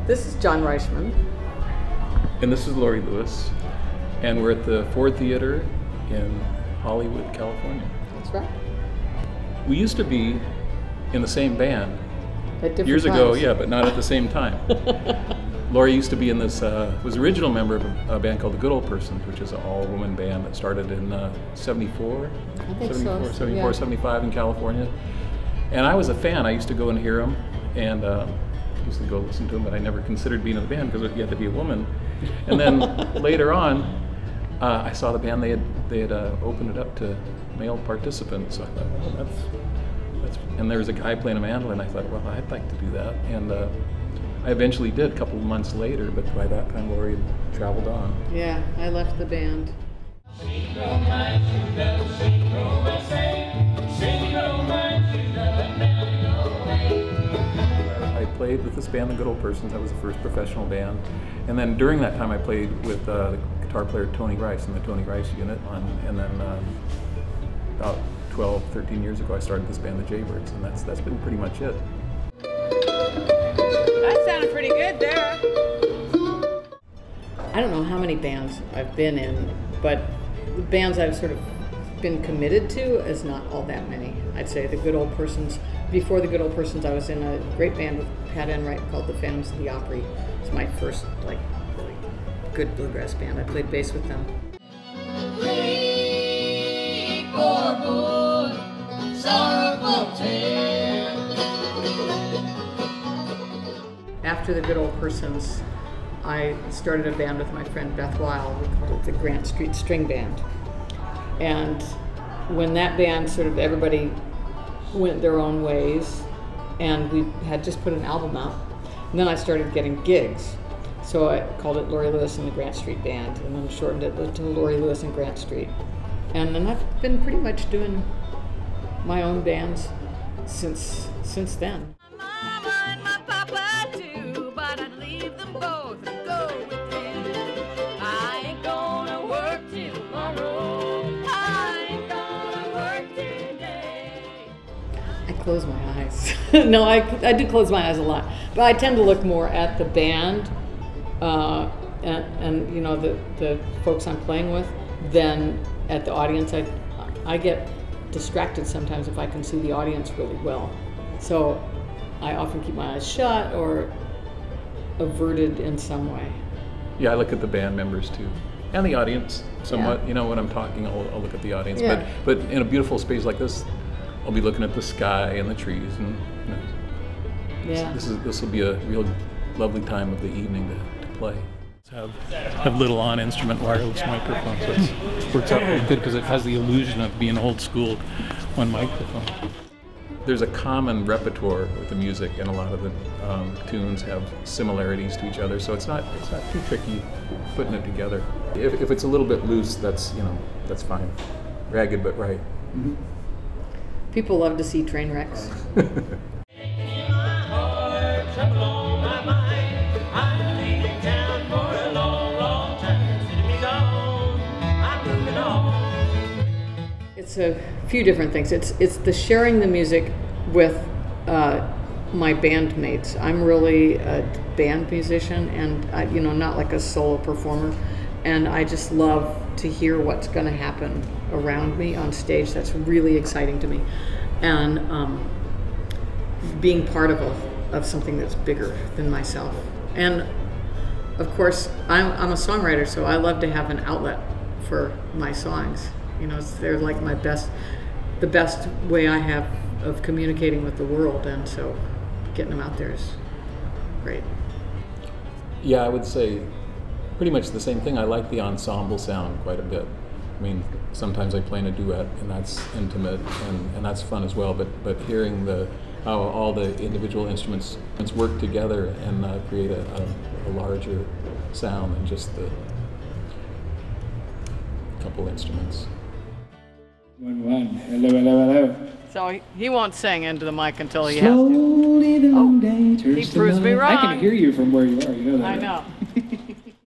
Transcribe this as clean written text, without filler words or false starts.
This is John Reischman. And this is Laurie Lewis. And we're at the Ford Theatre in Hollywood, California. That's right. We used to be in the same band At different years times. ago, yeah, but not at the same time. Laurie used to be in this, was original member of a band called the Good Old Persons, which is an all-woman band that started in 74, I think 74, so. 74, Yeah. 75 in California. And I was a fan. I used to go and hear them, and used to go listen to them, but I never considered being in the band because you had to be a woman. And then later on, I saw the band, they had opened it up to male participants, so I thought, well, that's, and there was a guy playing a mandolin. I thought, well, I'd like to do that, and I eventually did a couple of months later, but by that time Laurie had traveled on. Yeah, I left the band. I played with this band, the Good Old Persons. That was the first professional band, and then during that time I played with the guitar player Tony Rice in the Tony Rice unit, and then about 12, 13 years ago I started this band, the Jaybirds, and that's been pretty much it. That sounded pretty good there. I don't know how many bands I've been in, but the bands I've sort of been committed to is not all that many. I'd say the Good Old Persons. Before the Good Old Persons, I was in a great band with Pat Enright called the Phantoms of the Opry. It's my first really good bluegrass band. I played bass with them. After the Good Old Persons, I started a band with my friend Beth Weil. We called it the Grant Street String Band. And when that band sort of, everybody went their own ways, and we had just put an album out, and then I started getting gigs. So I called it Laurie Lewis and the Grant Street Band, and then shortened it to Laurie Lewis and Grant Street. And then I've been pretty much doing my own bands since then. Close my eyes. No, I do close my eyes a lot, but I tend to look more at the band and you know the folks I'm playing with than at the audience. I get distracted sometimes if I can see the audience really well, so I often keep my eyes shut or averted in some way. Yeah, I look at the band members too, and the audience somewhat. Yeah. You know, when I'm talking, I'll look at the audience. Yeah. But in a beautiful space like this, I'll be looking at the sky and the trees, and you know, Yeah. this will be a real lovely time of the evening to play. Have little on-instrument wireless microphones, so it works out really good because it has the illusion of being old school, one microphone. There's a common repertoire with the music, and a lot of the tunes have similarities to each other, so it's not too tricky putting it together. If it's a little bit loose, that's fine. Ragged but right. Mm-hmm. People love to see train wrecks. It's a few different things. It's the sharing the music with my bandmates. I'm really a band musician, and not like a solo performer. And I just love to hear what's going to happen around me on stage. That's really exciting to me, and being part of something that's bigger than myself. And of course, I'm a songwriter, so I love to have an outlet for my songs. They're like the best way I have of communicating with the world, and so getting them out there is great. Yeah, I would say pretty much the same thing. I like the ensemble sound quite a bit. I mean, sometimes I play in a duet, and that's intimate, and that's fun as well. But hearing how all the individual instruments work together and create a larger sound than just the couple instruments. 1-1. Hello, hello, hello. So he won't sing into the mic until he has to. Slowly the long day turns he proves me wrong. I can hear you from where you are. You know that. I right? know.